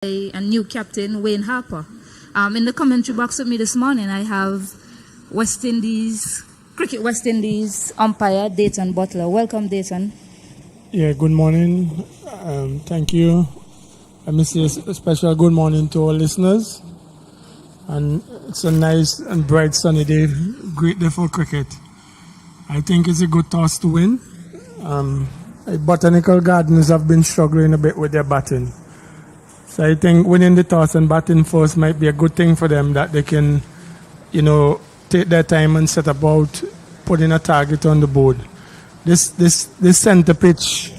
and new captain Wayne Harper. In the commentary box with me this morning, I have Cricket West Indies umpire Dayton Butler. Welcome, Dayton. Yeah, good morning. Thank you. Let me say a special good morning to our listeners. And it's a nice and bright sunny day. Great day for cricket. I think it's a good toss to win. Botanical Gardens have been struggling a bit with their batting. So I think winning the toss and batting first might be a good thing for them, that they can, take their time and set about putting a target on the board. This center pitch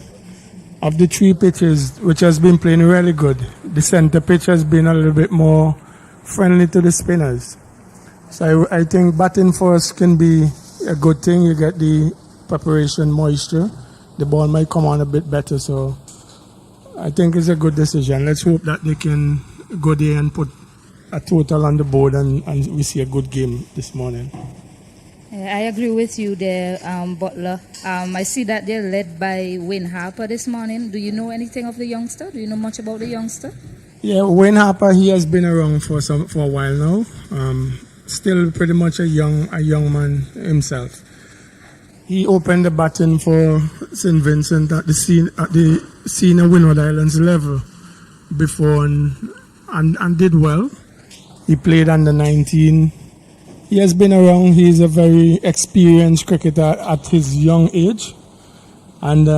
of the three pitches, which has been playing really good, the center pitch has been a little bit more friendly to the spinners. So I think batting first can be a good thing. You get the preparation moisture. The ball might come on a bit better. So I think it's a good decision. Let's hope that they can go there and put a total on the board and we see a good game this morning. I agree with you there, Butler. I see that they're led by Wayne Harper this morning. Do you know anything of the youngster? Do you know much about the youngster? Yeah, Wayne Harper, he has been around for a while now. Still pretty much a young man himself. He opened the batting for St. Vincent at the senior Windward Islands level before and did well. He played under 19. He has been around. He is a very experienced cricketer at his young age. And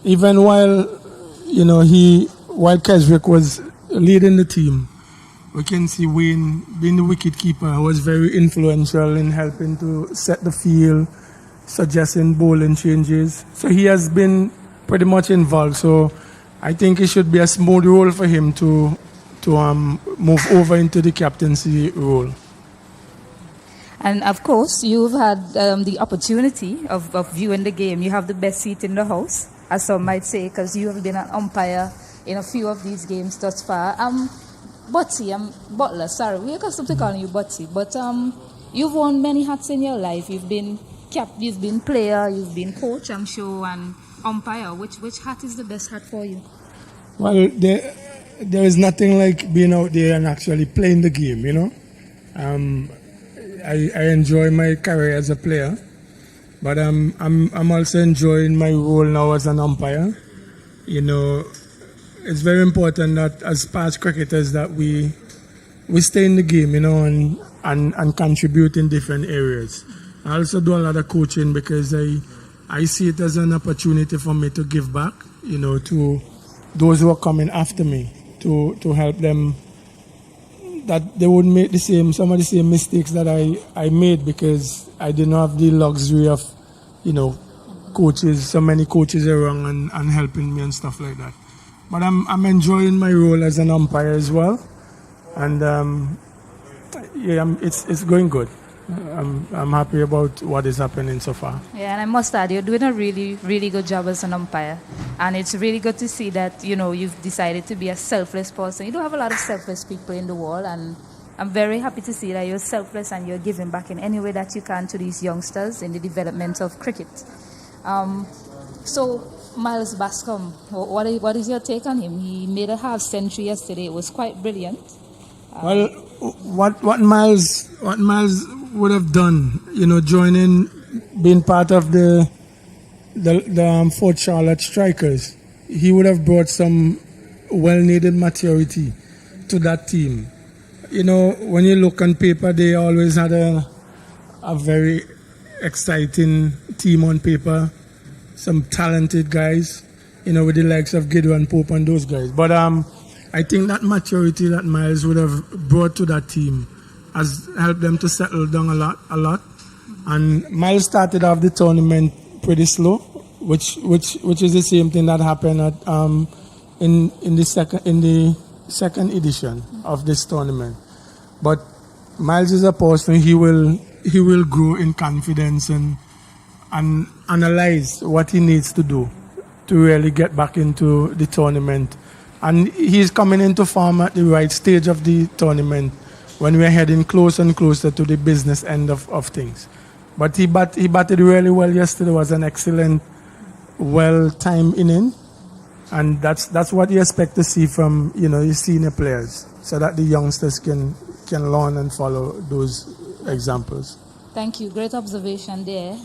even while Keswick was leading the team, we can see Wayne, being the wicketkeeper, was very influential in helping to set the field, suggesting bowling changes. So he has been pretty much involved. So I think it should be a smooth role for him to move over into the captaincy role. And of course, you've had the opportunity of viewing the game. You have the best seat in the house, as some might say, because you have been an umpire in a few of these games thus far. Butler, sorry, we're accustomed to calling you Butsy, but you've worn many hats in your life. You've been player, you've been coach, I'm sure, and umpire. Which hat is the best hat for you? Well, there is nothing like being out there and actually playing the game, I enjoy my career as a player, but I'm also enjoying my role now as an umpire. It's very important that as past cricketers that we stay in the game, and contribute in different areas. I also do a lot of coaching because I see it as an opportunity for me to give back, to those who are coming after me, to help them, that they wouldn't make some of the same mistakes that I made, because I didn't have the luxury of, coaches, so many coaches around and helping me and stuff like that. But I'm enjoying my role as an umpire as well, and it's going good. I'm happy about what is happening so far. Yeah, and I must add, you're doing a really, really good job as an umpire. And it's really good to see that, you've decided to be a selfless person. You don't have a lot of selfless people in the world, and I'm very happy to see that you're selfless and you're giving back in any way that you can to these youngsters in the development of cricket. So, Miles Bascom, what is your take on him? He made a half century yesterday. It was quite brilliant. Well, what Miles would have done, joining, being part of the Fort Charlotte Strikers, he would have brought some well-needed maturity to that team. When you look on paper, they always had a very exciting team on paper, some talented guys, with the likes of Gideon Pope and those guys. But I think that maturity that Miles would have brought to that team has helped them to settle down a lot. And Miles started off the tournament pretty slow, which is the same thing that happened at in the second edition of this tournament. But Miles is a person, he will grow in confidence and analyze what he needs to do to really get back into the tournament. And he's coming into form at the right stage of the tournament, when we're heading closer and closer to the business end of things. But he batted really well yesterday. It was an excellent, well-timed inning. And that's what you expect to see from, your senior players, so that the youngsters can learn and follow those examples. Thank you. Great observation there.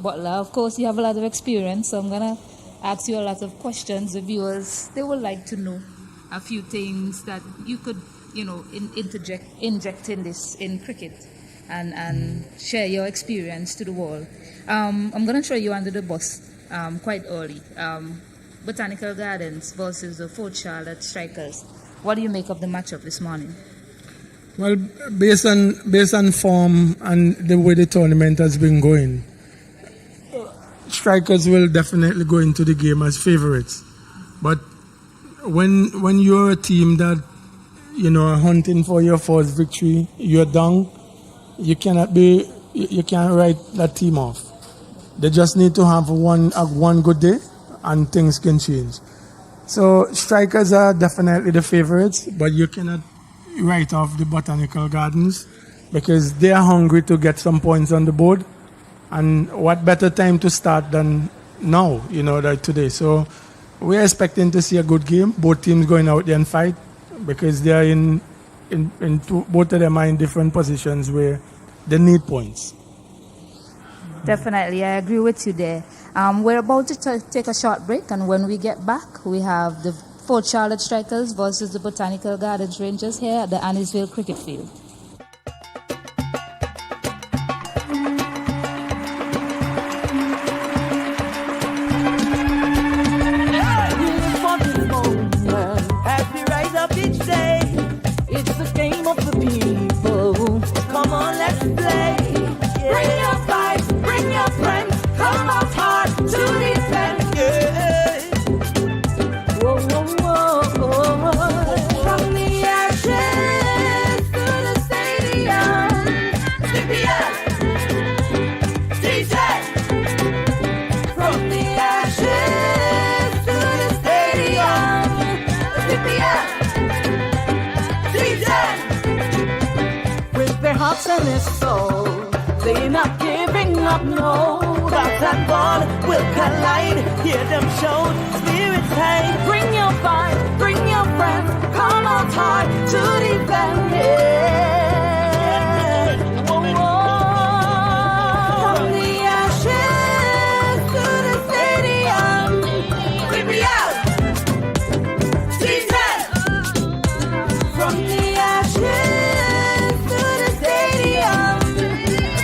Butler, of course, you have a lot of experience, so I'm going to ask you a lot of questions. The viewers, they would like to know a few things that you could, inject in cricket and share your experience to the world. I'm going to throw you under the bus quite early. Botanical Gardens versus the Fort Charlotte Strikers. What do you make of the matchup this morning? Well, based on form and the way the tournament has been going, Strikers will definitely go into the game as favorites. But when you're a team that are hunting for your first victory, you're down, you can't write that team off. They just need to have one good day, and things can change. So Strikers are definitely the favorites, but you cannot write off the Botanical Gardens because they are hungry to get some points on the board. And what better time to start than now, like today. So we're expecting to see a good game. Both teams going out there and fight because they are both of them are in different positions where they need points. Definitely, I agree with you there. We're about to take a short break, and when we get back, we have the Fort Charlotte Strikers versus the Botanical Gardens Rangers here at the Annisville Cricket Field. As we rise up each day, it's the game of the people. Come on, let's play. Yeah. Bring your vibes, bring your friends. Come out hard to defend. Yeah. Whoa, whoa, whoa. From the ashes to the stadium. VPL. DJ. From the ashes to the stadium. VPL. DJ. With their hearts and their soul, they're not giving up, no. Bats and ball will collide. Hear them show spirits high. Bring your vibe, bring your friends. Come out hard to defend. Yeah. Whoa, whoa. From the ashes to the stadium. Bring me out. DJ. From the ashes to the stadium.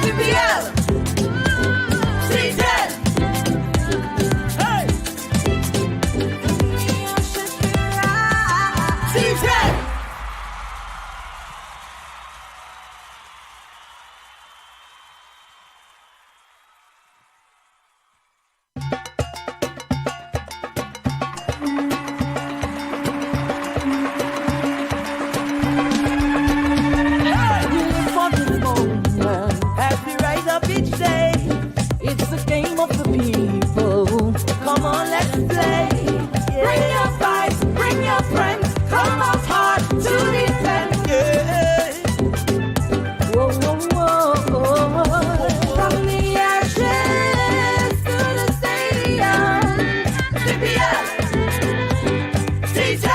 VPL. As we rise up each day, it's the game of the people. Come on, let's play. Yeah. Bring your vibes, bring your friends. Come out hard to defend. Yeah. Whoa, whoa, whoa. From the ashes to the stadium. VPL. DJ.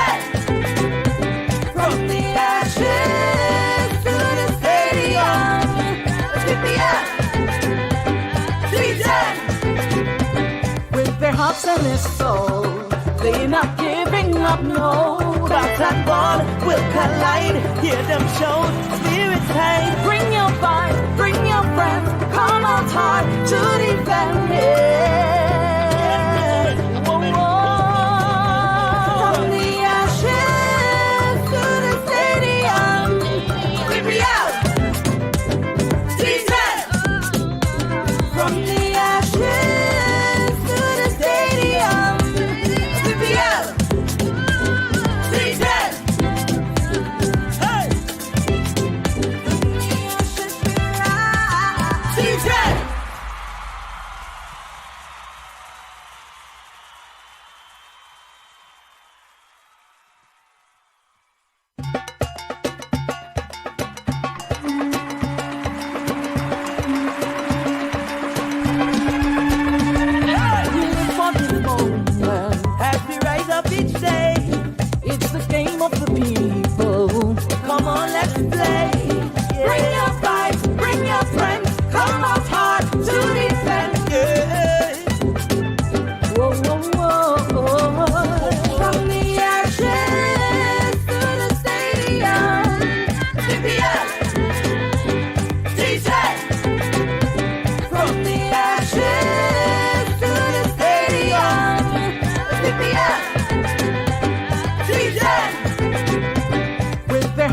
From the ashes to the stadium. VPL. With their hearts and their soul, they're not giving up, no. Bats and ball will collide. Hear them show spirits high. Bring your vibe, bring your friends. Come out hard to defend. Yeah. Whoa, whoa. From the ashes to the stadium. Bring me out. DJ. From the ashes to the stadium. VPL. DJ. Hey. DJ.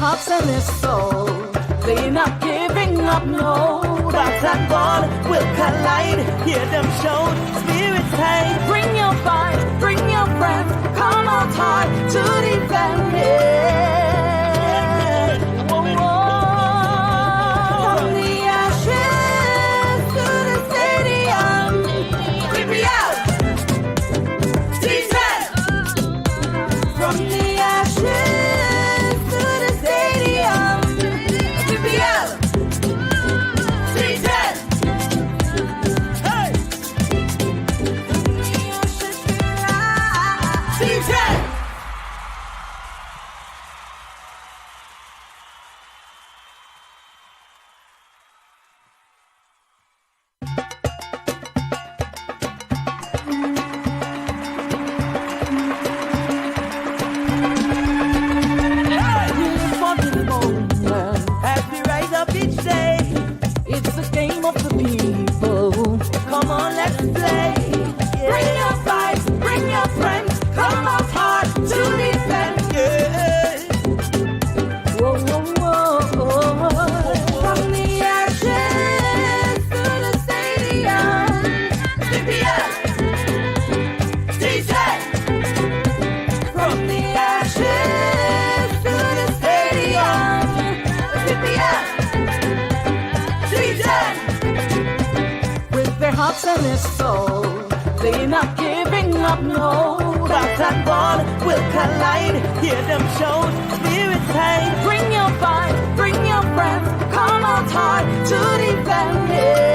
hearts and their soul. They're not giving up, no. Dots and ball will collide. Hear them shout, spirits high. Bring your fight, bring your friends. Come out hard to defend it. Whoa, whoa. From the ashes to the stadium. VPL. Season. From the ashes to the stadium. VPL. Season. Hey. Season. For this moment, as we rise up each day, it's the game of the people. Come on, let's play. Bring your vibes, bring your friends. Come out hard to defend. Whoa, whoa, whoa. From the ashes to the stadium. VPL. DJ. From the ashes to the stadium. VPL. DJ. With their hearts and their soul, they're not giving up, no. Dots and ball will collide. Hear them shout, spirits high. Bring your fight, bring your friends. Come out hard to defend it.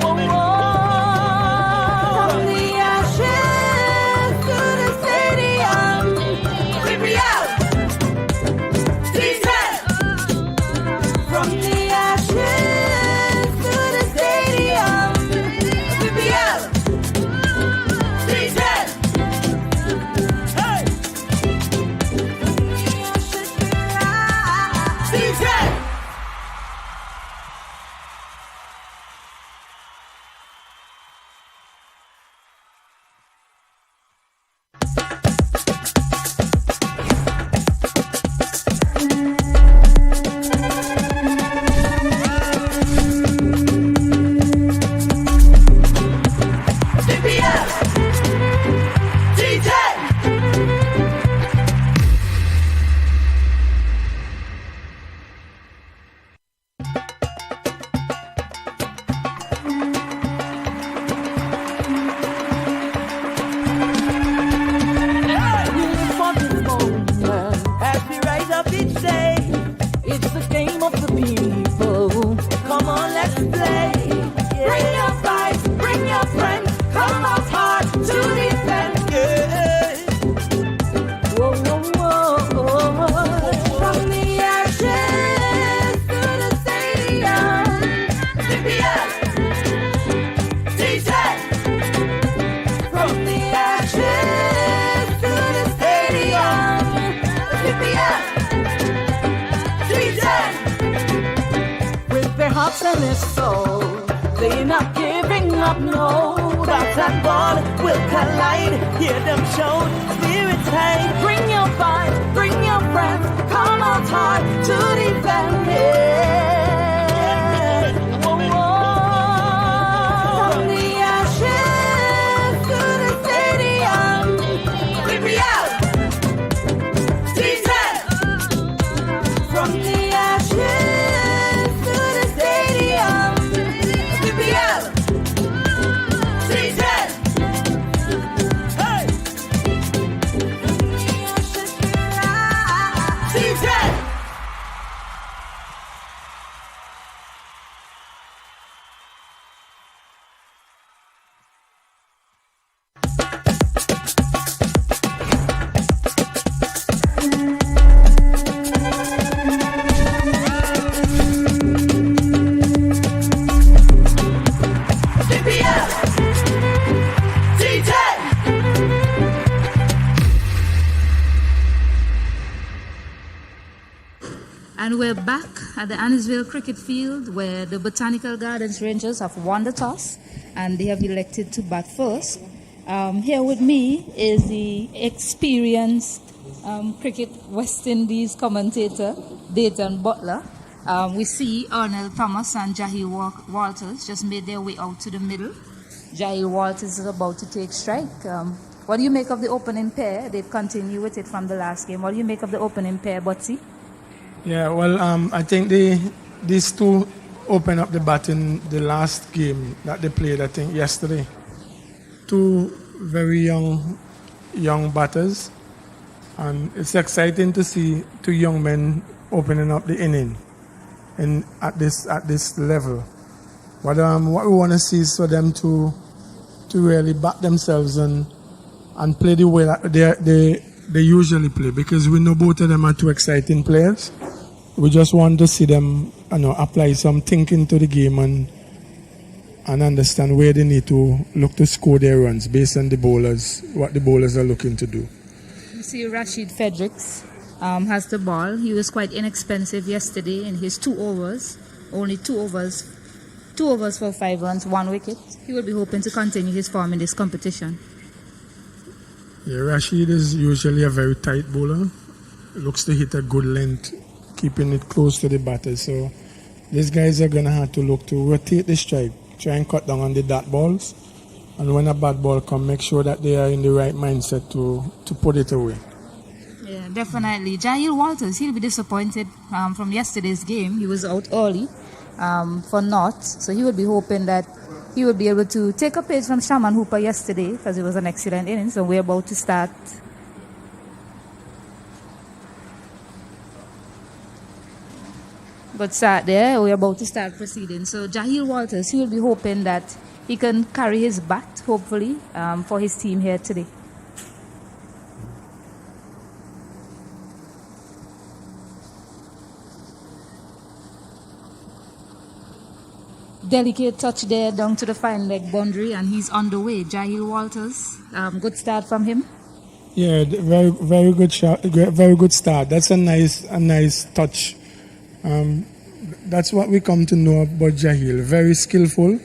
Whoa, whoa. From the ashes to the stadium. VPL. Season. From the ashes to the stadium. VPL. Season. Hey. Season. VPL. DJ. For this moment, as we rise up each day, it's the game of the people. Come on, let's play. Bring your vibes, bring your friends. Come out hard to defend. Whoa, whoa, whoa. From the ashes to the stadium. VPL. DJ. From the ashes to the stadium. VPL. DJ. With their hearts and their soul, they're not giving up, no. Dots and ball will collide. Hear them shout, spirits high. Bring your fight, bring your friends. Come out hard to defend it. Whoa, whoa. From the ashes to the stadium. VPL. Season. From the ashes to the stadium. VPL. Season. Hey. Season. VPL. DJ. And we're back at the Annisville Cricket Field where the Botanical Gardens Rangers have won the toss and they have elected to bat first. Here with me is the experienced cricket West Indies commentator, Dayton Butler. We see Arnold Thomas and Jahil Walters just made their way out to the middle. Jahil Walters is about to take strike. What do you make of the opening pair? They continue with it from the last game. What do you make of the opening pair, Botsy? Yeah, well, I think these two opened up the bat in the last game that they played, I think, yesterday. Two very young batters. And it's exciting to see two young men opening up the inning at this level. What we want to see is for them to really back themselves and play the way that they usually play, because we know both of them are two exciting players. We just want to see them, apply some thinking to the game and understand where they need to look to score their runs based on the bowlers, what the bowlers are looking to do. You see Rashid Fredericks has the ball. He was quite inexpensive yesterday in his 2 overs. Only 2 overs. 2 overs for 5 runs, 1 wicket. He will be hoping to continue his form in this competition. Yeah, Rashid is usually a very tight bowler. Looks to hit a good length, keeping it close to the batter. So these guys are going to have to look to rotate the strike, try and cut down on the dot balls. And when a bad ball comes, make sure that they are in the right mindset to put it away. Yeah, definitely. Jahil Walters, he'll be disappointed from yesterday's game. He was out early for North. So he would be hoping that he would be able to take a page from Shaman Hooper yesterday, because it was an excellent inning. So we're about to start. Good start there. We're about to start proceeding. So Jahil Walters, he will be hoping that he can carry his bat, hopefully, for his team here today. Delicate touch there down to the fine leg boundary, and he's on the way. Jahil Walters, good start from him. Yeah, very good shot, very good start. That's a nice touch. That's what we come to know about Jahil. Very skillful,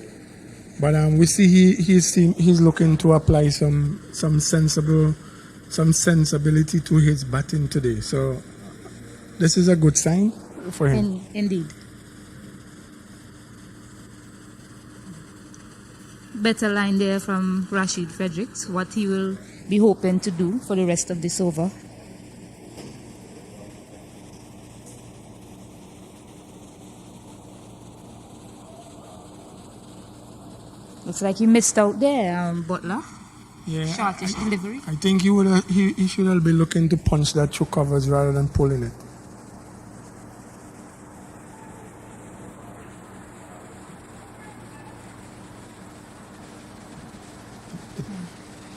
but we see he's looking to apply some sensibility to his batting today. So this is a good sign for him. Indeed. Better line there from Rashid Fredericks, what he will be hoping to do for the rest of this over. Looks like he missed out there, Butler. Yeah, Shortish delivery. I think he should be looking to punch that through covers rather than pulling it.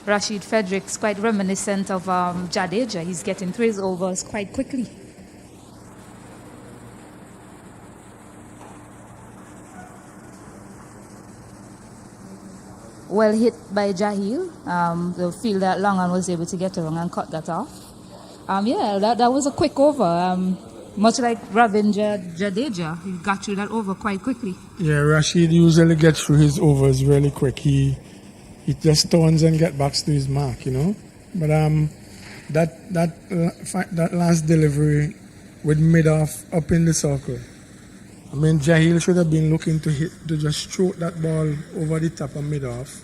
Rashid Fredericks, quite reminiscent of Jadeja. He's getting through his overs quite quickly. Well hit by Jahil. The fielder Longan was able to get around and cut that off. That was a quick over. Much like Ravindra Jadeja, he got through that over quite quickly. Yeah, Rashid usually gets through his overs really quick. He just turns and gets back to his mark, But that last delivery with mid-off up in the circle. I mean, Jahil should have been looking to just stroke that ball over the top of mid-off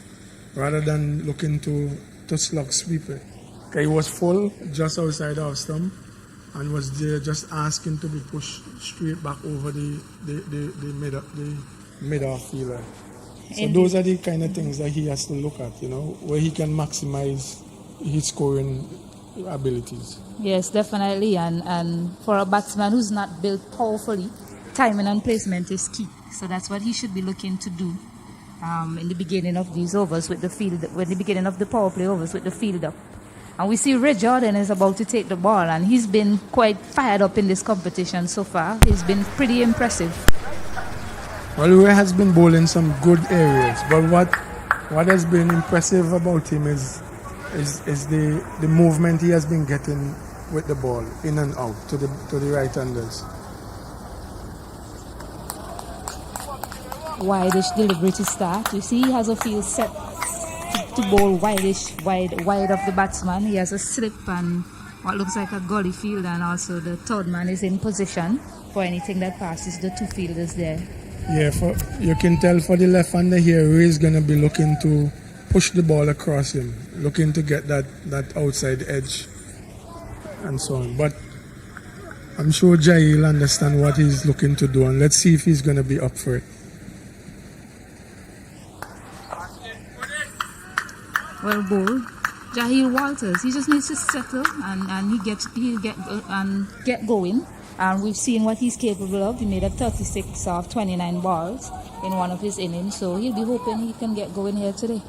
rather than looking to slug sweep it. Okay, he was full just outside the off stump and was there just asking to be pushed straight back over the mid-off fielder. So those are the kind of things that he has to look at, where he can maximize his scoring abilities. Yes, definitely. And for a batsman who's not built powerfully, timing and placement is key. So that's what he should be looking to do in the beginning of these overs with the field, when the beginning of the power play overs with the field up. And we see Ray Jordan is about to take the ball, and he's been quite fired up in this competition so far. He's been pretty impressive. Well, Ray has been bowling some good areas, but what has been impressive about him is the movement he has been getting with the ball in and out to the right-handers. Wide-ish delivery to start. You see he has a field set to bowl wide of the batsman. He has a slip and what looks like a gully field, and also the third man is in position for anything that passes the two fielders there. Yeah, you can tell for the left-hander here, Ray is going to be looking to push the ball across him, looking to get that outside edge and so on. But I'm sure Jai will understand what he's looking to do, and let's see if he's going to be up for it. Well bowled. Jahil Walters, he just needs to settle and get going. And we've seen what he's capable of. He made a 36 of 29 balls in one of his innings, so he'll be hoping he can get going here today.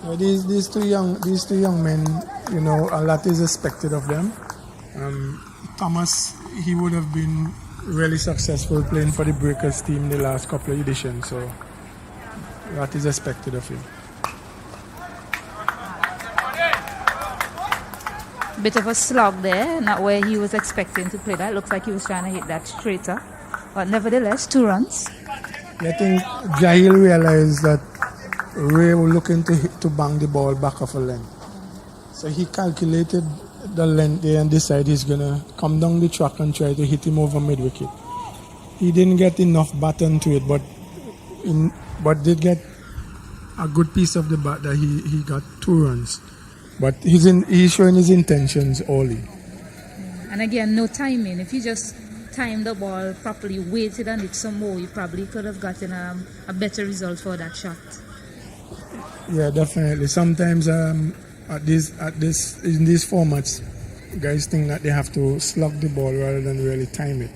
Yeah, these two young men, you know, a lot is expected of them. Thomas, he would have been really successful playing for the Breakers team the last couple of editions, so that is expected of him. Bit of a slog there, not where he was expecting to play that. Looks like he was trying to hit that straighter. But nevertheless, 2 runs. I think Jahil realized that Ray was looking to bang the ball back off a length. So he calculated the length there and decided he's going to come down the track and try to hit him over mid-wicket. He didn't get enough bat onto it, but did get a good piece of the bat that he got 2 runs. But he's showing his intentions early. And again, no timing. If you just timed the ball properly, waited on it some more, you probably could have gotten a better result for that shot. Yeah, definitely. Sometimes in these formats, guys think that they have to slug the ball rather than really time it.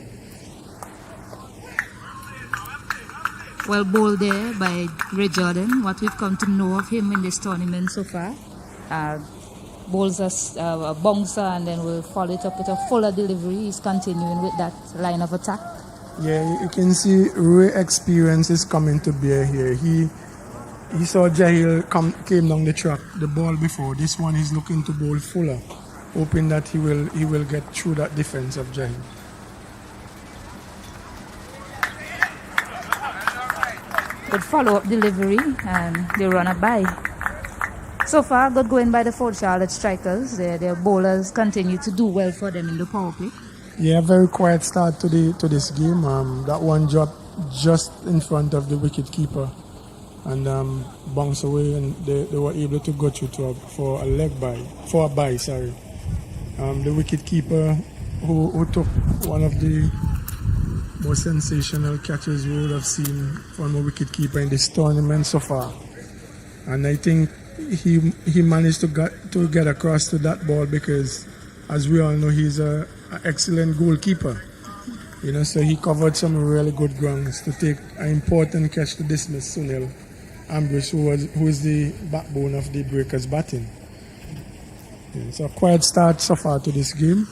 Well bowled there by Ray Jordan. What we've come to know of him in this tournament so far. Bowls a bouncer and then we'll follow it up with a fuller delivery. He's continuing with that line of attack. Yeah, you can see Ray experience is coming to bear here. He saw Jahil came down the track the ball before. This one he's looking to bowl fuller, hoping that he will get through that defense of Jahil. Good follow-up delivery and they run a by. So far, good going by the Fort Charlotte Strikers. Their bowlers continue to do well for them in the power play. Yeah, very quiet start to this game. That one dropped just in front of the wicket keeper and bounced away, and they were able to go through for a bye. Sorry, the wicket keeper who took one of the most sensational catches we would have seen from a wicket keeper in this tournament so far, and I think he managed to get across to that ball because, as we all know, he's an excellent goalkeeper. You know, so he covered some really good grounds to take an important catch to dismiss Sunil Ambush, who is the backbone of the Breakers batting. Yeah, so a quiet start so far to this game.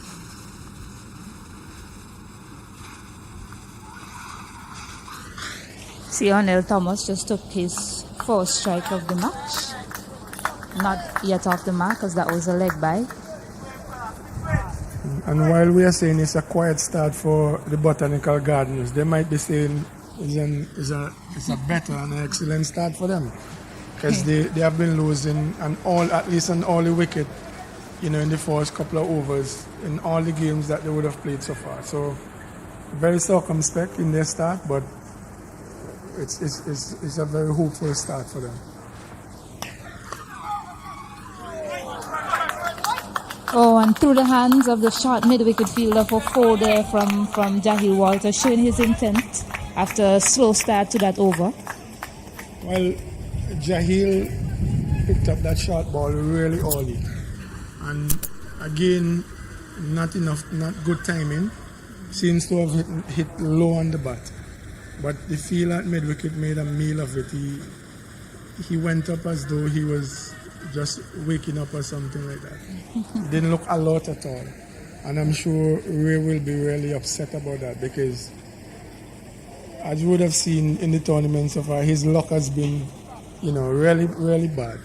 Sionel Thomas just took his first strike of the match. Not yet off the mark because that was a leg by. And while we are saying it's a quiet start for the Botanical Gardens, they might be saying it's a better and an excellent start for them because they have been losing at least an early wicket, you know, in the first couple of overs in all the games that they would have played so far. So very circumspect in their start, but it's a very hopeful start for them. Oh, and through the hands of the short mid-wicket fielder for 4 there from Jahil Walters, showing his intent after a slow start to that over. Well, Jahil picked up that short ball really early. And again, not good timing. Seems to have hit low on the bat. But the field at mid-wicket made a meal of it. He went up as though he was just waking up or something like that. Didn't look alert at all. And I'm sure Ray will be really upset about that because, as you would have seen in the tournament so far, his luck has been, you know, really, really bad.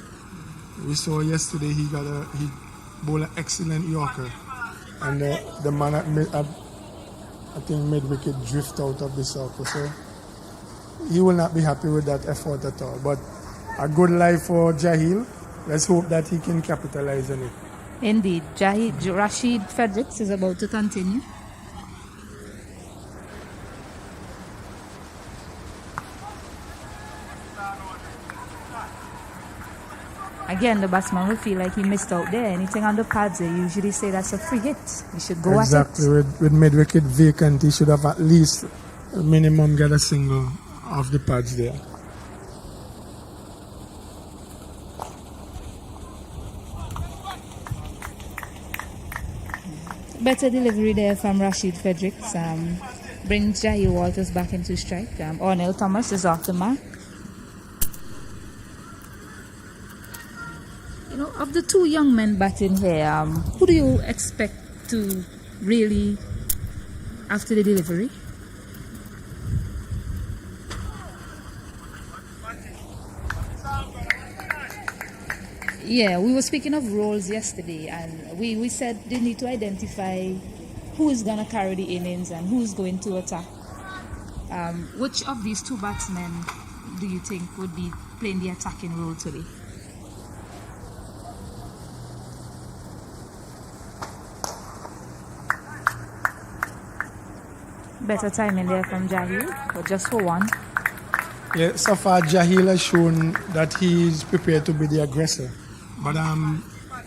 We saw yesterday he bowled an excellent Yorker, and the man at I think mid-wicket drift out of the circle. So he will not be happy with that effort at all. But a good life for Jahil. Let's hope that he can capitalize on it. Indeed. Rashid Fredericks is about to continue. Again, the batsman will feel like he missed out there. Anything on the pads, they usually say that's a free hit. You should go exactly. at it. With mid-wicket vacant, he should have at least minimum get a single off the pads there. Better delivery there from Rashid Fredericks. Brings Jahir Walters back into strike. Ornell Thomas is off the mark. You know, of the two young men batting here, who do you expect to really, after the delivery? Yeah, we were speaking of roles yesterday, and we said they need to identify who is going to carry the innings and who's going to attack. Which of these two batsmen do you think would be playing the attacking role today? Better timing there from Jahil, but just for one. Yeah, so far Jahil has shown that he is prepared to be the aggressor. But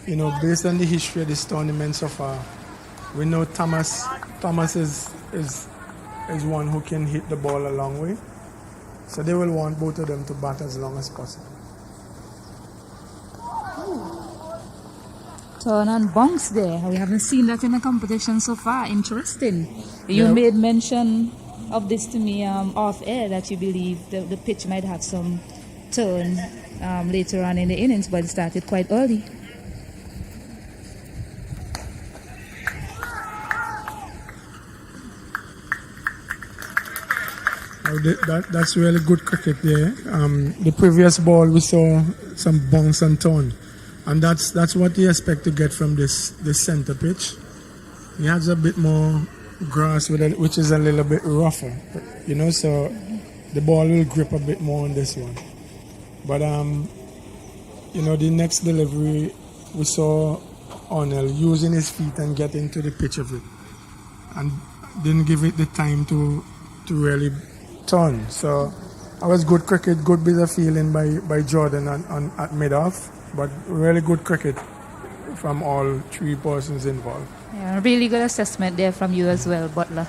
you know, based on the history of this tournament so far, we know Thomas is one who can hit the ball a long way. So they will want both of them to bat as long as possible. Turn and bounce there. We haven't seen that in the competition so far. Interesting. You made mention of this to me off air, that you believe the pitch might have some turn later on in the innings, but it started quite early. That's really good cricket there. The previous ball we saw some bounce and turn, and that's what you expect to get from this center pitch. He has a bit more grass with it, which is a little bit rougher, you know, so the ball will grip a bit more on this one. But you know, the next delivery we saw Ornell using his feet and getting to the pitch of it, and didn't give it the time to really turn. So that was good cricket, good bit of feeling by Jordan at mid-off, but really good cricket from all three persons involved. Yeah, really good assessment there from you as well, Butler.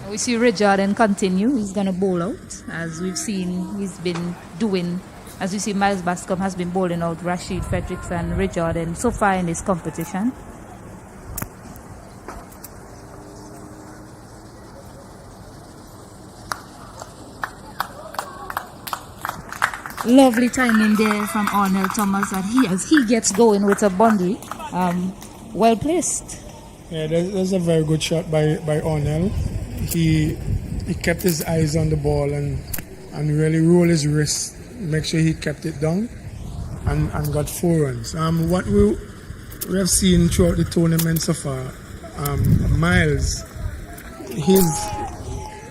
We see Ray Jordan continue. He's going to bowl out, as we've seen he's been doing. As you see, Miles Bascom has been bowling out Rashid Fredericks and Ray Jordan so far in this competition. Lovely timing there from Ornell Thomas, and as he gets going with a boundary, well placed. Yeah, there's a very good shot by Ornell. He kept his eyes on the ball and really rolled his wrist, make sure he kept it down, and got 4 runs. What we have seen throughout the tournament so far, Miles,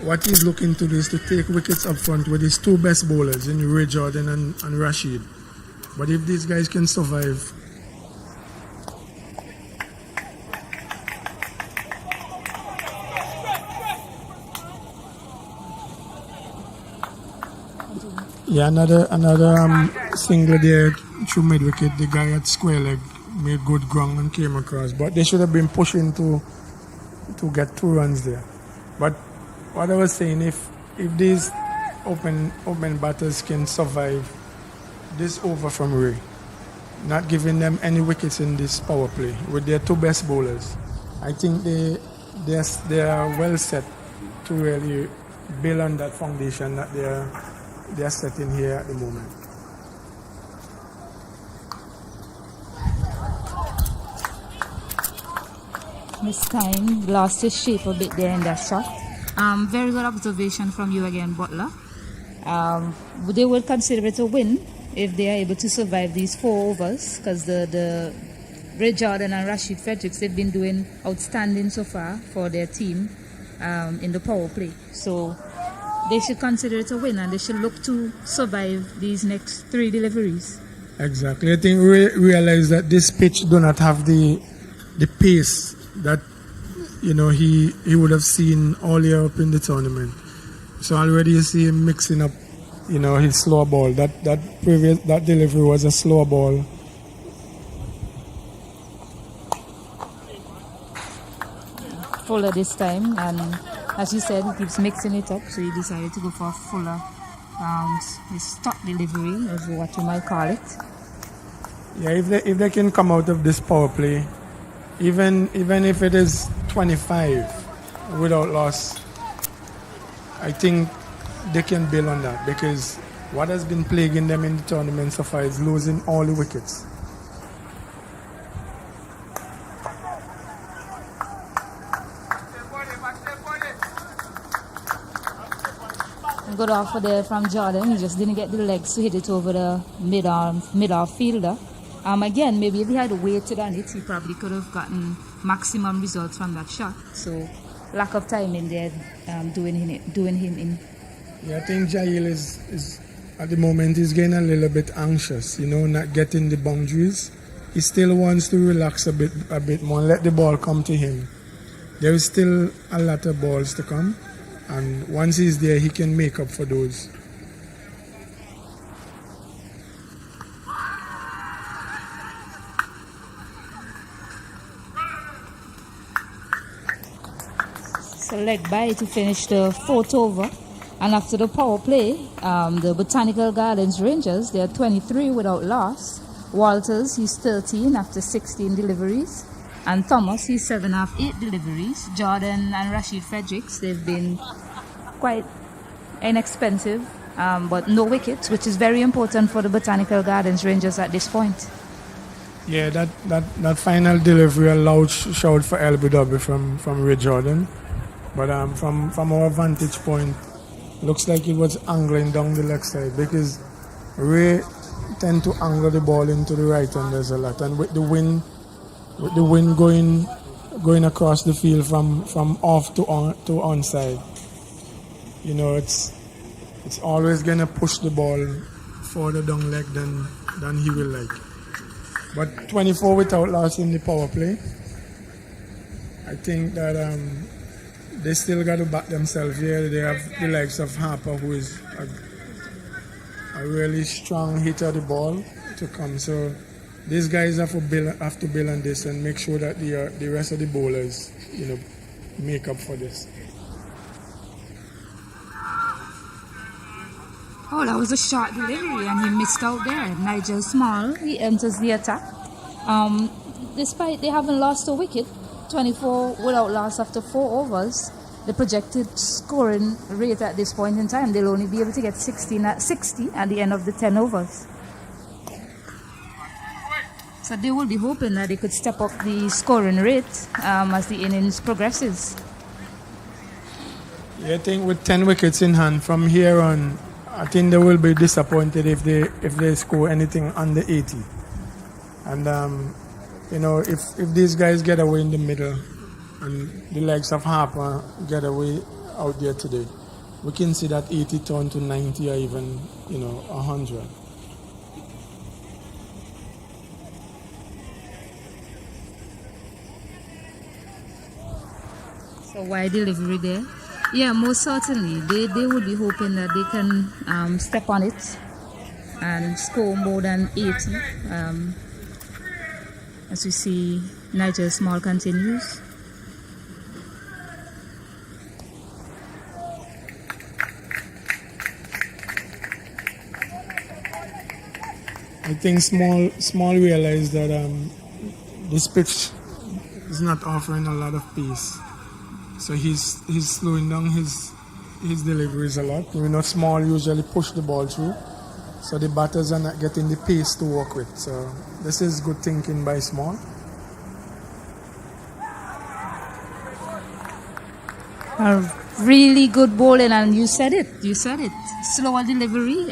what he's looking to do is to take wickets up front with his 2 best bowlers, in Ray Jordan and Rashid. But if these guys can survive, yeah, another single there through mid wicket. The guy at square leg made good ground and came across, but they should have been pushing to get 2 runs there. But what I was saying, if these open batters can survive this over from Ray, not giving them any wickets in this power play with their 2 best bowlers, I think they are well set to really build on that foundation that they are setting here at the moment. This time lost his shape a bit there in that shot. Very good observation from you again, Butler. They will consider it a win if they are able to survive these 4 overs, because the Ray Jordan and Rashid Fredericks, they've been doing outstanding so far for their team in the power play. So they should consider it a win, and they should look to survive these next 3 deliveries. Exactly. I think we realize that this pitch do not have the pace that he would have seen all year up in the tournament. So already you see him mixing up, his slow ball. That delivery was a slow ball. Fuller this time, and as you said, he keeps mixing it up, so he decided to go for a fuller his stock delivery, as what you might call it. Yeah, if they can come out of this power play, even if it is 25 without loss, I think they can build on that, because what has been plaguing them in the tournament so far is losing all the wickets. Good offer there from Jordan. He just didn't get the legs to hit it over the mid-off fielder. Again, maybe if he had waited on it, he probably could have gotten maximum results from that shot. So, lack of timing there, doing him in. Yeah, I think Jail is at the moment he's getting a little bit anxious. Not getting the boundaries. He still wants to relax a bit more, let the ball come to him. There is still a lot of balls to come. And once he's there, he can make up for those. So leg by to finish the 4th over. And after the power play, the Botanical Gardens Rangers, they're 23 without loss. Walters, he's 13 after 16 deliveries. And Thomas, he's 7 after 8 deliveries. Jordan and Rashid Fredericks, they've been quite inexpensive, but no wickets, which is very important for the Botanical Gardens Rangers at this point. Yeah, that final delivery, a loud shout for LBW from Ray Jordan. But from our vantage point, looks like it was angling down the leg side, because Ray tend to angle the ball into the right-handers a lot, and with the wind going across the field from off to onside, it's always gonna push the ball further down leg than he will like. But 24 without loss in the power play, I think that they still got to back themselves here. They have the likes of Harper, who is a really strong hitter of the ball to come. So these guys have to build on this and make sure that the rest of the bowlers, make up for this. Oh, that was a short delivery and he missed out there. Nigel Small, he enters the attack. Despite they haven't lost a wicket, 24 without loss after 4 overs, the projected scoring rate at this point in time, they'll only be able to get 60 at the end of the 10 overs. So they will be hoping that they could step up the scoring rate as the innings progresses. Yeah, I think with 10 wickets in hand from here on, I think they will be disappointed if they score anything under 80. And if these guys get away in the middle and the legs of Harper get away out there today, we can see that 80 turn to 90 or even 100. So wide delivery there. Yeah, most certainly. They would be hoping that they can step on it and score more than 80. As we see, Nigel Small continues. I think Small realized that this pitch is not offering a lot of pace. So he's slowing down his deliveries a lot. Small usually push the ball through, so the batters are not getting the pace to work with. So this is good thinking by Small. Really good bowling, and you said it. Slower delivery.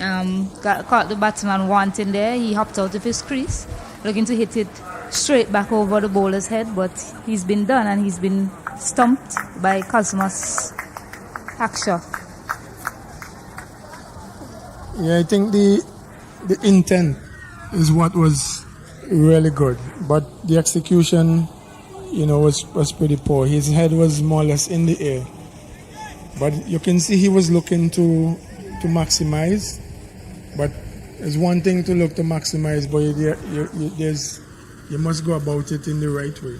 Caught the batsman wanting there. He hopped out of his crease, looking to hit it straight back over the bowler's head, but he's been done and he's been stumped by Cosmos Hackshaw. Yeah, I think the intent is what was really good. But the execution, was pretty poor. His head was more or less in the air. But you can see he was looking to maximize. But it's one thing to look to maximize, but you must go about it in the right way.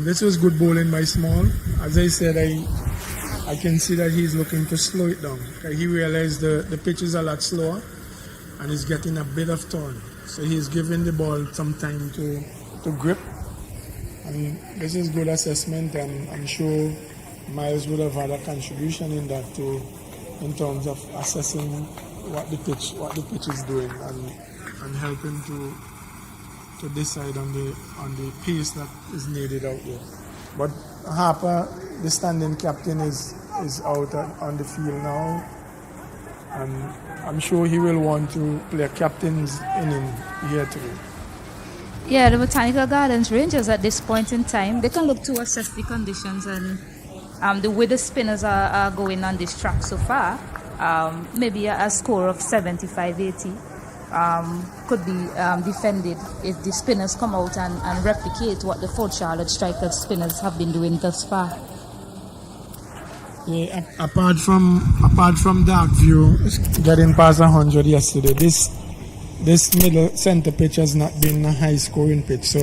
This was good bowling by Small. As I said, I can see that he's looking to slow it down. He realized the pitch is a lot slower and he's getting a bit of turn. So he's giving the ball some time to grip. And this is good assessment, and I'm sure Miles would have had a contribution in that too, in terms of assessing what the pitch is doing and helping to decide on the pace that is needed out there. But Harper, the standing captain, is out on the field now, and I'm sure he will want to play a captain's inning here today. Yeah, the Botanical Gardens Rangers at this point in time, they can look to assess the conditions and the way the spinners are going on this track so far. Maybe a score of 75-80 could be defended if the spinners come out and replicate what the Fort Charlotte Strikers spinners have been doing thus far. Yeah, apart from Dark View getting past 100 yesterday, this middle center pitch has not been a high scoring pitch. So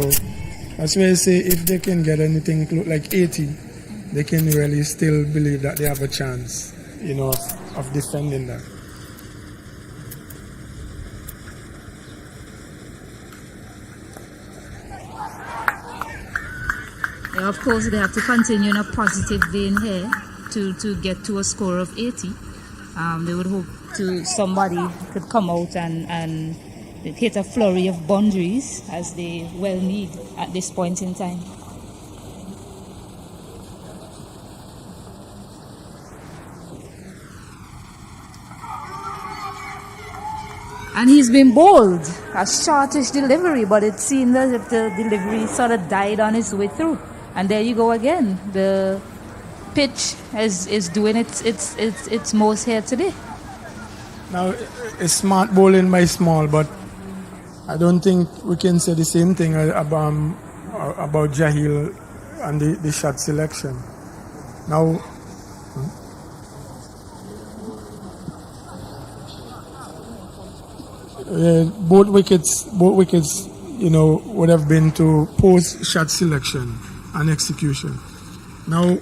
that's why I say if they can get anything like 80, they can really still believe that they have a chance, of defending that. Yeah, of course, they have to continue in a positive vein here to get to a score of 80. They would hope somebody could come out and hit a flurry of boundaries, as they well need at this point in time. And he's been bold, a shortish delivery, but it seemed as if the delivery sort of died on its way through. And there you go again. The pitch is doing its most here today. Now, it's smart bowling by Small, but I don't think we can say the same thing about Jahil and the shot selection. Now, both wickets, would have been to post shot selection and execution. Now,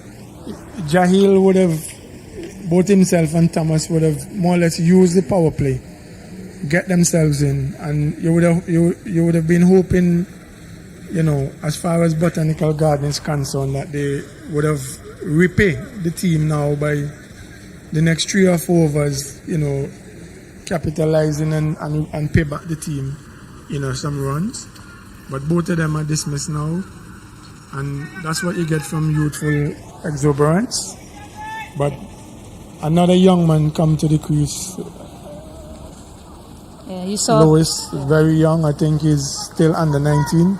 Jahil would have, both himself and Thomas would have more or less used the power play, get themselves in, and you would have been hoping, as far as Botanical Garden is concerned, that they would have repaid the team now by the next 3 or 4 overs, capitalizing and pay back the team, some runs. But both of them are dismissed now, and that's what you get from youthful exuberance. But another young man come to the crease. Yeah, you saw Lewis, very young. I think he's still under 19.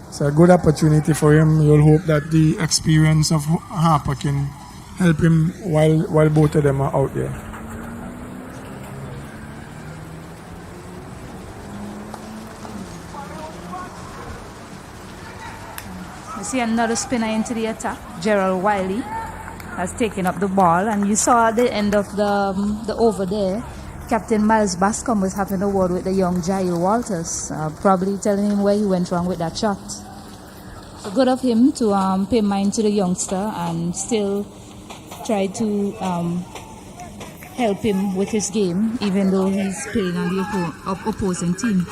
It's a good opportunity for him. You'll hope that the experience of Harper can help him while both of them are out there. You see another spinner into the attack. Gerald Wiley has taken up the ball, and you saw at the end of the over there, Captain Miles Bascom was having a word with the young Jair Walters, probably telling him where he went wrong with that shot. So good of him to pay mind to the youngster and still try to help him with his game, even though he's playing on the opposing team.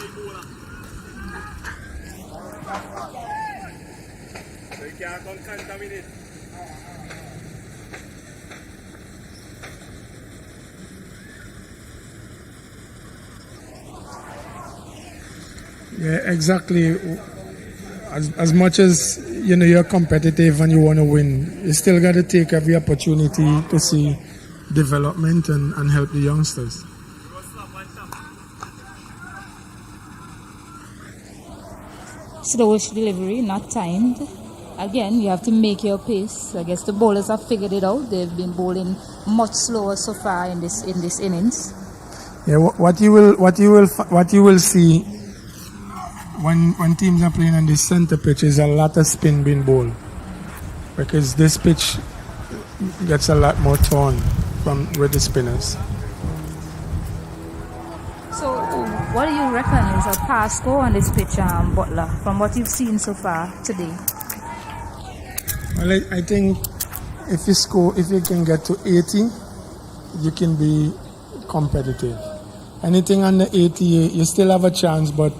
Yeah, exactly. As much as you're competitive and you want to win, you still got to take every opportunity to see development and help the youngsters. Slowish delivery, not timed. Again, you have to make your pace. I guess the bowlers have figured it out. They've been bowling much slower so far in this innings. Yeah, what you will see when teams are playing on this center pitch is a lot of spin being bowled, because this pitch gets a lot more torn from with the spinners. So, what do you reckon is a pass score on this pitch, Butler, from what you've seen so far today? Well, I think if you can get to 80, you can be competitive. Anything under 80, you still have a chance, but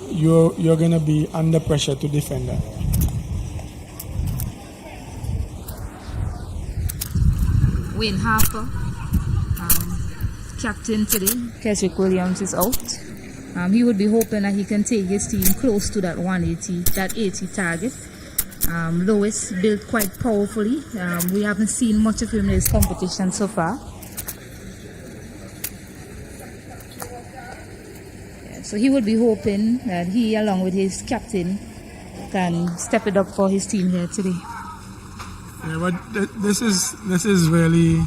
you're gonna be under pressure to defend that. Wayne Harper, captain today. Keswick Williams is out. He would be hoping that he can take his team close to that 80 target. Lewis built quite powerfully. We haven't seen much of him in this competition so far. So he would be hoping that he, along with his captain, can step it up for his team here today. Yeah, but this is really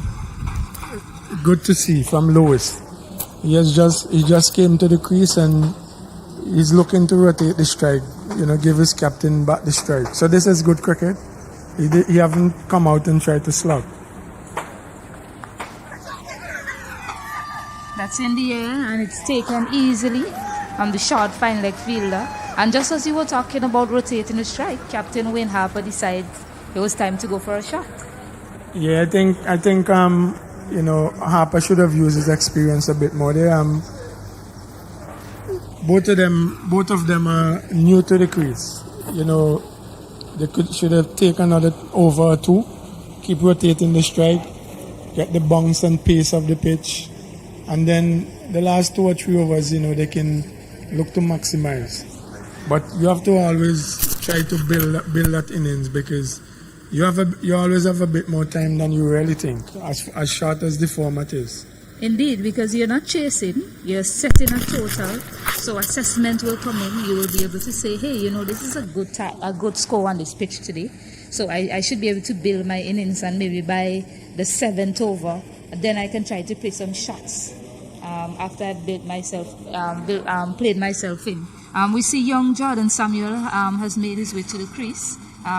good to see from Lewis. He just came to the crease and he's looking to rotate the strike. Give his captain back the strike. So this is good cricket. He haven't come out and tried to slug. That's in the air and it's taken easily on the short fine leg fielder. And just as you were talking about rotating the strike, Captain Wayne Harper decides it was time to go for a shot. Yeah, I think Harper should have used his experience a bit more. Both of them are new to the crease. They should have taken another over or two, keep rotating the strike, get the bounce and pace of the pitch, and then the last 2 or 3 overs, they can look to maximize. But you have to always try to build that innings, because you always have a bit more time than you really think, as short as the format is. Indeed, because you're not chasing, you're setting a total, so assessment will come in. You will be able to say, hey, this is a good score on this pitch today, so I should be able to build my innings, and maybe by the 7th over, then I can try to play some shots after I've played myself in. We see young Jordan Samuel has made his way to the crease.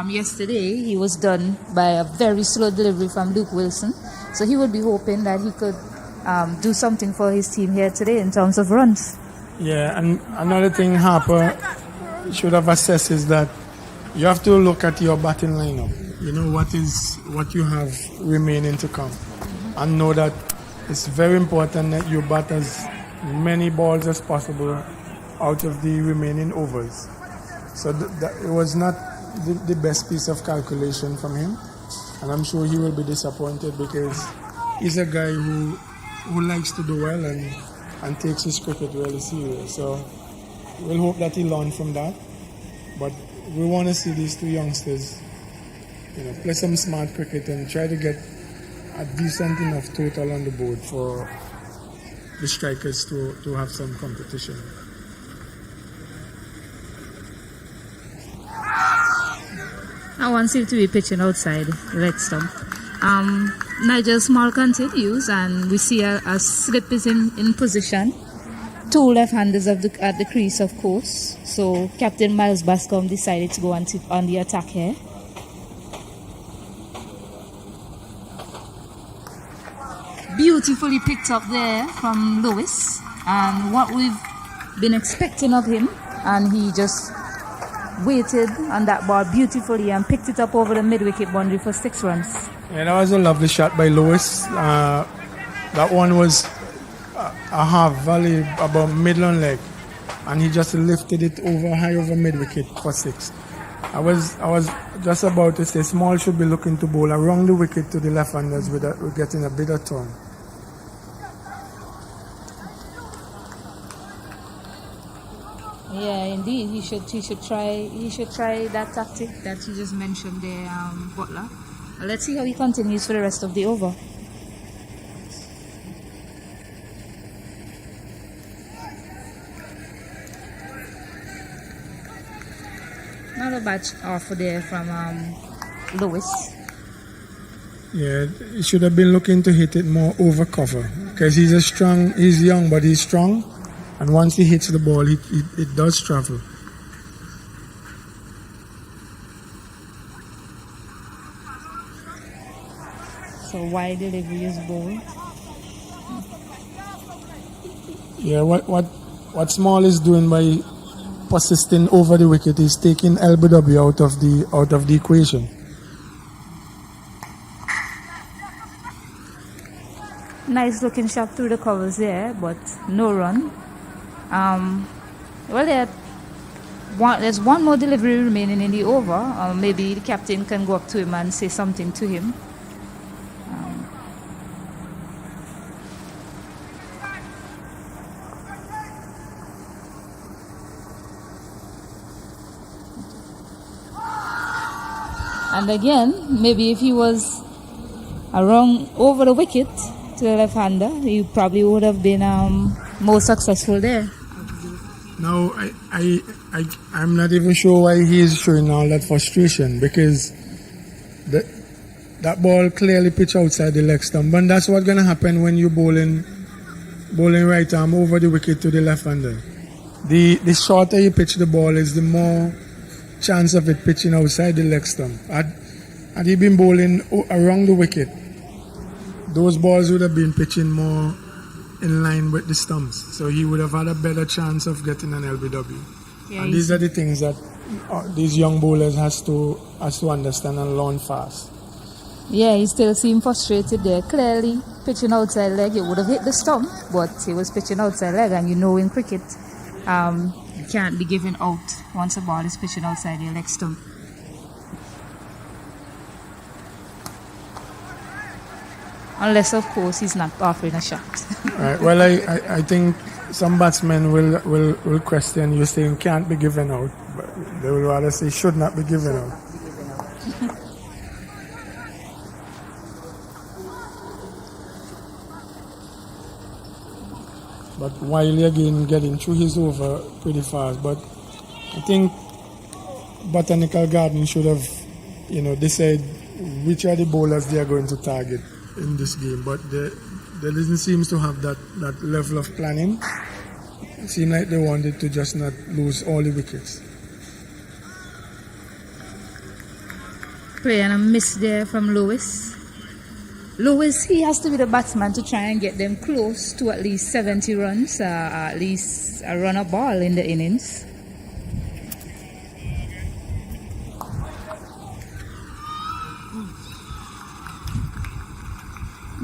Yesterday, he was done by a very slow delivery from Luke Wilson, so he would be hoping that he could do something for his team here today in terms of runs. Yeah, and another thing Harper should have assessed is that you have to look at your batting lineup. What you have remaining to come, and know that it's very important that you bat as many balls as possible out of the remaining overs. So it was not the best piece of calculation from him, and I'm sure he will be disappointed, because he's a guy who likes to do well and takes his cricket really serious. So we'll hope that he learned from that. But we want to see these 2 youngsters, play some smart cricket and try to get a decent enough total on the board for the strikers to have some competition. Now one seems to be pitching outside the leg stump. Nigel Small continues, and we see a slip is in position. 2 left-handers at the crease, of course. So Captain Miles Bascom decided to go on the attack here. Beautifully picked up there from Lewis, and what we've been expecting of him, and he just waited on that ball beautifully and picked it up over the mid-wicket boundary for 6 runs. Yeah, that was a lovely shot by Lewis. That one was a half volley about middle on leg, and he just lifted it high over mid-wicket for 6. I was just about to say Small should be looking to bowl around the wicket to the left-handers with getting a bit of turn. Yeah, indeed. He should try that tactic that you just mentioned there, Butler. Let's see how he continues for the rest of the over. Another batch offer there from Lewis. Yeah, he should have been looking to hit it more over cover, because he's young, but he's strong. And once he hits the ball, it does travel. So wide delivery is bowled. Yeah, what Small is doing by persisting over the wicket is taking LBW out of the equation. Nice looking shot through the covers there, but no run. Well, there's one more delivery remaining in the over. Maybe the captain can go up to him and say something to him. And again, maybe if he was around over the wicket to the left-hander, he probably would have been more successful there. Now, I'm not even sure why he is showing all that frustration, because that ball clearly pitched outside the leg stump. And that's what's going to happen when you're bowling right arm over the wicket to the left-hander. The shorter you pitch the ball is, the more chance of it pitching outside the leg stump. Had he been bowling around the wicket, those balls would have been pitching more in line with the stumps, so he would have had a better chance of getting an LBW. Yeah, and these are the things that these young bowlers has to understand and learn fast. Yeah, he still seemed frustrated there. Clearly pitching outside leg, it would have hit the stump, but he was pitching outside leg, and you know in cricket, you can't be given out once a ball is pitching outside your leg stump. Unless, of course, he's not offering a shot. Right. Well, I think some batsmen will question you saying can't be given out, but they will rather say should not be given out. But Wiley again getting through his over pretty fast. But I think Botanical Garden should have, decide which are the bowlers they are going to target in this game. But there doesn't seem to have that level of planning. It seemed like they wanted to just not lose all the wickets. Play and a miss there from Lewis. Lewis, he has to be the batsman to try and get them close to at least 70 runs, at least a run a ball in the innings.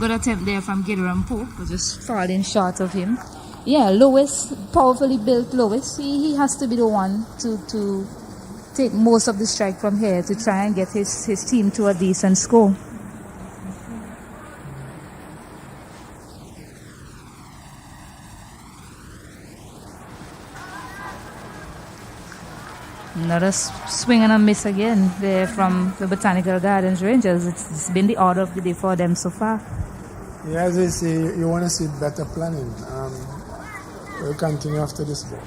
Good attempt there from Gideon Pope, but just falling short of him. Yeah, Lewis, powerfully built Lewis. He has to be the one to take most of the strike from here to try and get his team to a decent score. Another swing and a miss again there from the Botanical Gardens Rangers. It's been the order of the day for them so far. Yeah, as they say, you want to see better planning. We'll continue after this ball.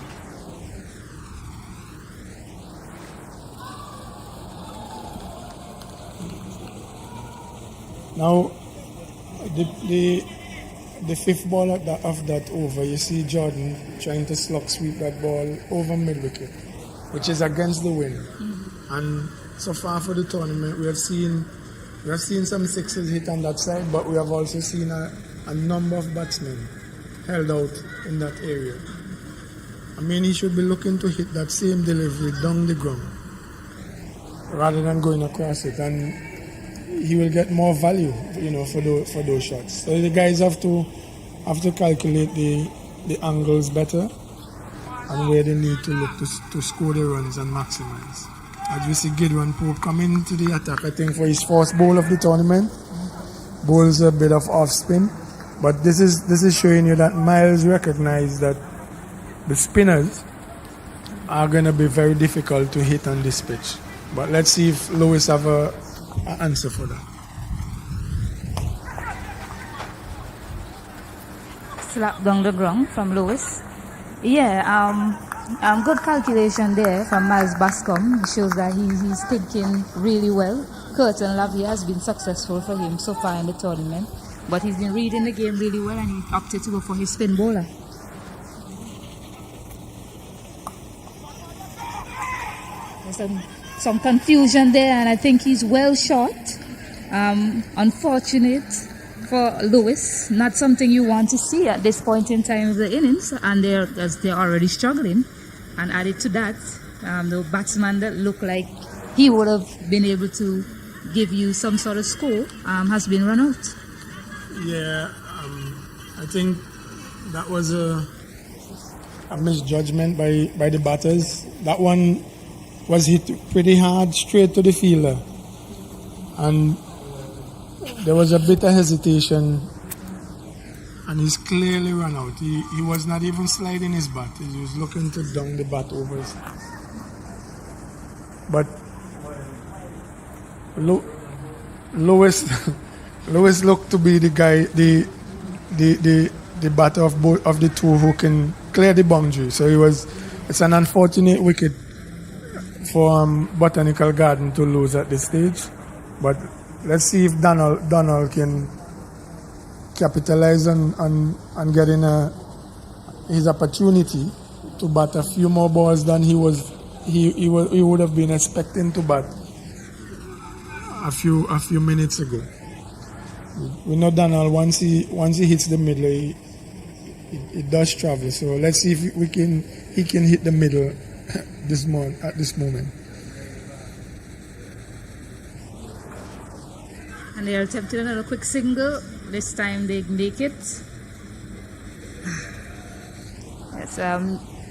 Now, the fifth ball of that over, you see Jordan trying to slog sweep that ball over mid-wicket, which is against the wind. Mm-hmm. And so far for the tournament, we have seen some sixes hit on that side, but we have also seen a number of batsmen held out in that area. I mean, he should be looking to hit that same delivery down the ground rather than going across it, and he will get more value, for those shots. So the guys have to calculate the angles better and where they need to look to score the runs and maximize. As we see Gideon Pope coming into the attack, I think for his first bowl of the tournament, bowls a bit of off spin, but this is showing you that Miles recognized that the spinners are going to be very difficult to hit on this pitch. But let's see if Lewis have an answer for that. Slap down the ground from Lewis. Yeah, good calculation there from Miles Bascom. It shows that he's thinking really well. Curtin Lavie has been successful for him so far in the tournament. But he's been reading the game really well, and he opted to go for his spin bowler. There's some confusion there, and I think he's well shot. Unfortunate for Lewis. Not something you want to see at this point in time of the innings, and they're already struggling. And added to that, the batsman that looked like he would have been able to give you some sort of score has been run out. Yeah, I think that was a misjudgment by the batters. That one was hit pretty hard straight to the fielder, and there was a bit of hesitation, and he's clearly run out. He was not even sliding his bat. He was looking to down the bat over his. But Lewis looked to be the guy, the batter of the two who can clear the boundary. So it's an unfortunate wicket for Botanical Garden to lose at this stage. But let's see if Donald can capitalize on getting his opportunity to bat a few more balls than he would have been expecting to bat a few minutes ago. We know Donald, once he hits the middle, it does travel. So let's see if he can hit the middle at this moment. And they are attempting another quick single. This time they make it. Yes,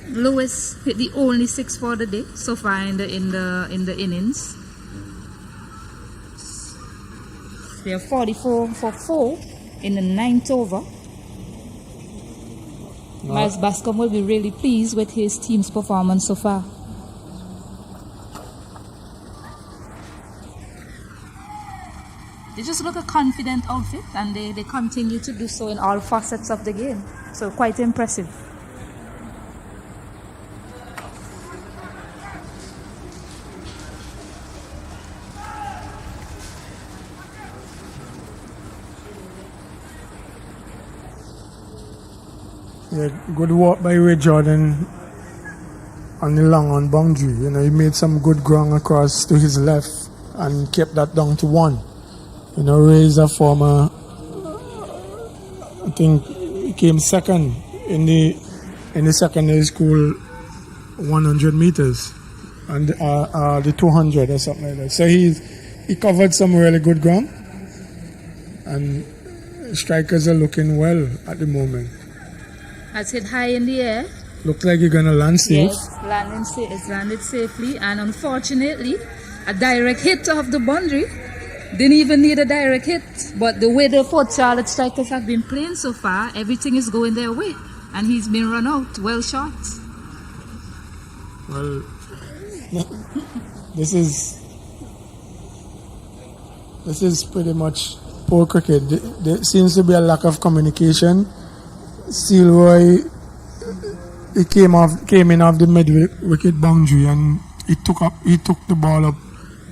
Lewis hit the only 6 for the day so far in the innings. They are 44 for 4 in the 9th over. Miles Bascom will be really pleased with his team's performance so far. They just look a confident outfit, and they continue to do so in all facets of the game. So quite impressive. Yeah, good work by Ray Jordan on the long on boundary. You know, he made some good ground across to his left and kept that down to 1. You know, Ray is a former, I think he came second in the secondary school 100 meters and the 200 or something like that. So he covered some really good ground, and strikers are looking well at the moment. Has hit high in the air. Looks like you're gonna land safe. Yes, it's landed safely, and unfortunately, a direct hit off the boundary. Didn't even need a direct hit, but the way the Port Charlotte strikers have been playing so far, everything is going their way, and he's been run out. Well shot. Well, this is pretty much poor cricket. There seems to be a lack of communication. Steelroy, he came in off the mid-wicket boundary, and he took the ball up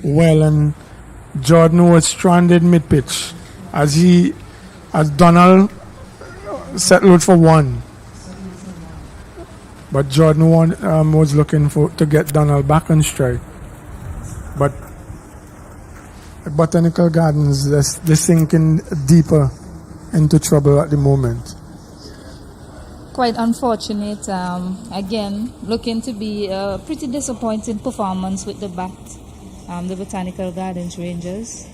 well, and Jordan was stranded mid-pitch as Donald settled for 1. But Jordan was looking to get Donald back on strike. But at Botanical Gardens, they're sinking deeper into trouble at the moment. Quite unfortunate. Again, looking to be a pretty disappointing performance with the bat. The Botanical Gardens Rangers.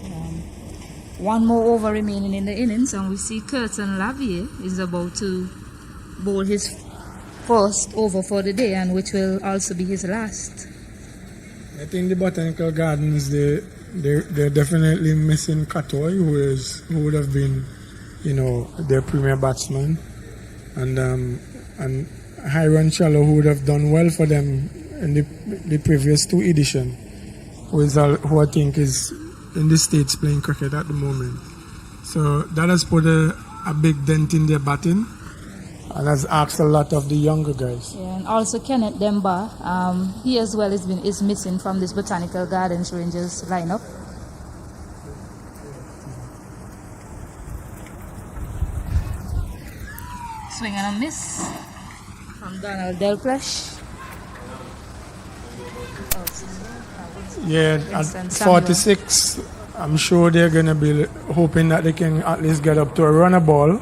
1 more over remaining in the innings, and we see Curtin Lavier is about to bowl his first over for the day, and which will also be his last. I think the Botanical Gardens, they're definitely missing Katoy, who would have been, you know, their premier batsman, and Hiron Shallow, who would have done well for them in the previous 2 editions. Who I think is in the States playing cricket at the moment. So that has put a big dent in their batting, and has asked a lot of the younger guys. Yeah, and also Kenneth Demba, he as well is missing from this Botanical Gardens Rangers lineup. Swing and a miss from Donald Delplesh. Yeah, at 46, I'm sure they're going to be hoping that they can at least get up to a runner ball,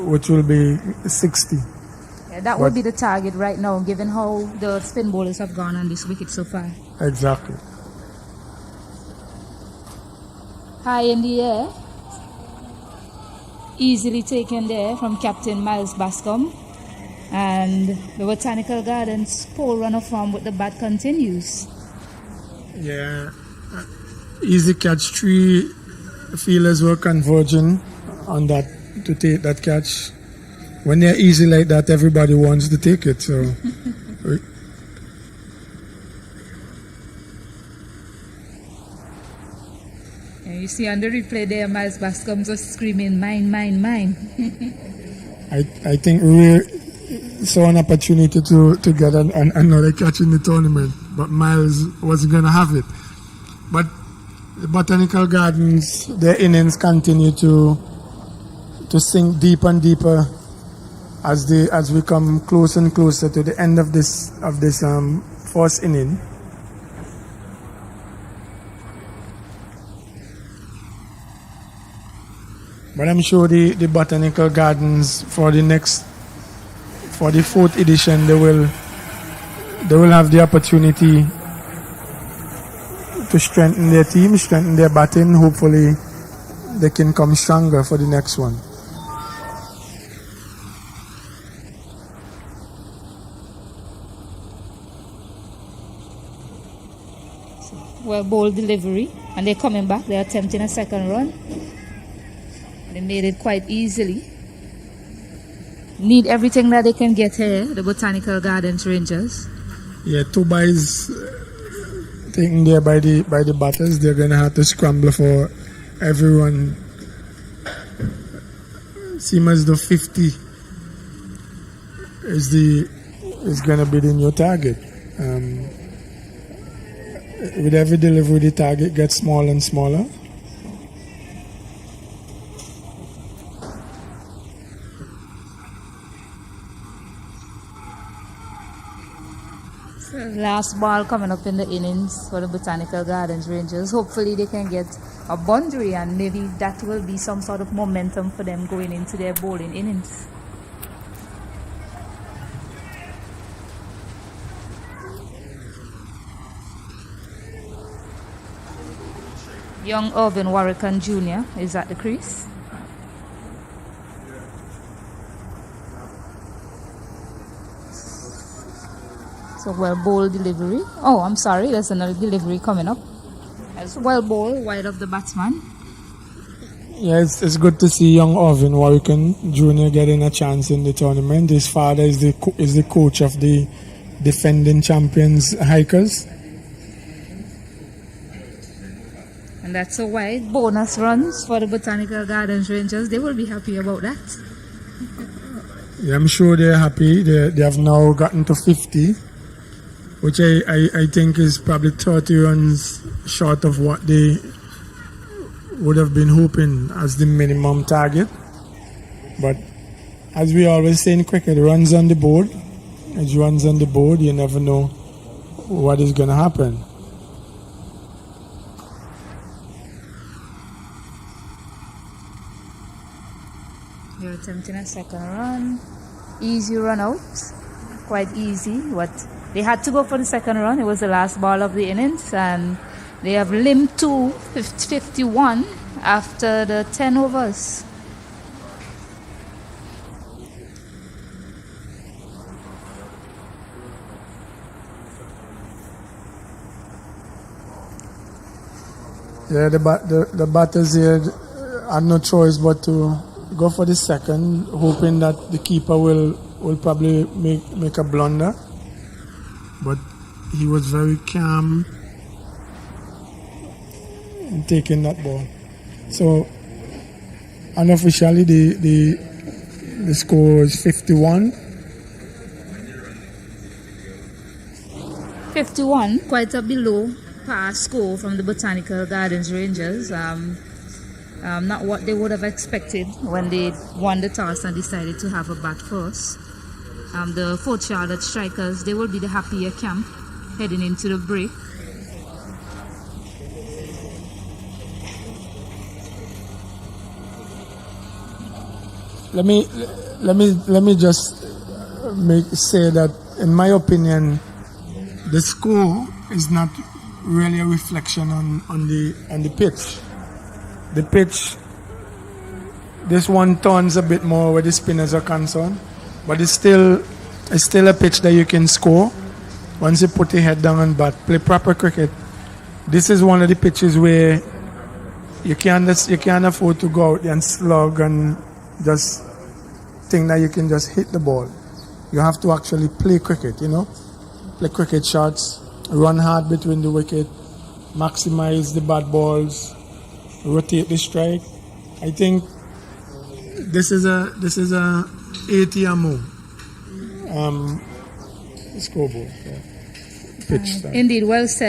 which will be 60. Yeah, that would be the target right now, given how the spin bowlers have gone on this wicket so far. Exactly. High in the air. Easily taken there from Captain Miles Bascom. And the Botanical Gardens pole runner form with the bat continues. Yeah, easy catch. 3 fielders were converging on that to take that catch. When they're easy like that, everybody wants to take it. So, and you see on the replay there, Miles Bascom just screaming, "Mine, mine, mine." I think we saw an opportunity to get another catch in the tournament, but Miles wasn't going to have it. But the Botanical Gardens, their innings continue to sink deeper and deeper as we come closer and closer to the end of this first inning. But I'm sure the Botanical Gardens for the 4th edition, they will have the opportunity to strengthen their team, strengthen their batting. Hopefully they can come stronger for the next one. Well, bold delivery, and they're coming back. They're attempting a second run. They made it quite easily. Need everything that they can get here, the Botanical Gardens Rangers. Yeah, 2 byes taken there by the batters. They're going to have to scramble for everyone. Seems as though 50 is going to be the new target. With every delivery, the target gets smaller and smaller. So last ball coming up in the innings for the Botanical Gardens Rangers. Hopefully they can get a boundary, and maybe that will be some sort of momentum for them going into their bowling innings. Young Irvin Warrican Jr. is at the crease. So well bowled delivery. Oh, I'm sorry, there's another delivery coming up. That's well bowled, wide of the batsman. Yeah, it's good to see young Irvin Warrican Jr. getting a chance in the tournament. His father is the coach of the defending champions Hikers. And that's a wide bonus runs for the Botanical Gardens Rangers. They will be happy about that. Yeah, I'm sure they're happy. They have now gotten to 50, which I think is probably 30 runs short of what they would have been hoping as the minimum target. But as we always say in cricket, runs on the board. As runs on the board, you never know what is going to happen. They're attempting a second run. Easy run out. Quite easy. But they had to go for the second run. It was the last ball of the innings. And they have limped to 51 after the 10 overs. Yeah, the batters here had no choice but to go for the second, hoping that the keeper will probably make a blunder. But he was very calm in taking that ball. So unofficially the score is 51. 51, quite a below par score from the Botanical Gardens Rangers. Not what they would have expected when they won the toss and decided to have a bat first. The Fort Charlotte Strikers, they will be the happier camp heading into the break. Let me just say that, in my opinion, the score is not really a reflection on the pitch. The pitch, this one turns a bit more where the spinners are concerned, but it's still a pitch that you can score once you put your head down and bat. Play proper cricket. This is one of the pitches where you can't afford to go out and slug and just think that you can just hit the ball. You have to actually play cricket, play cricket shots, run hard between the wicket, maximize the bad balls, rotate the strike. I think this is a ATM move. Scoreboard. Pitch. Indeed, well said.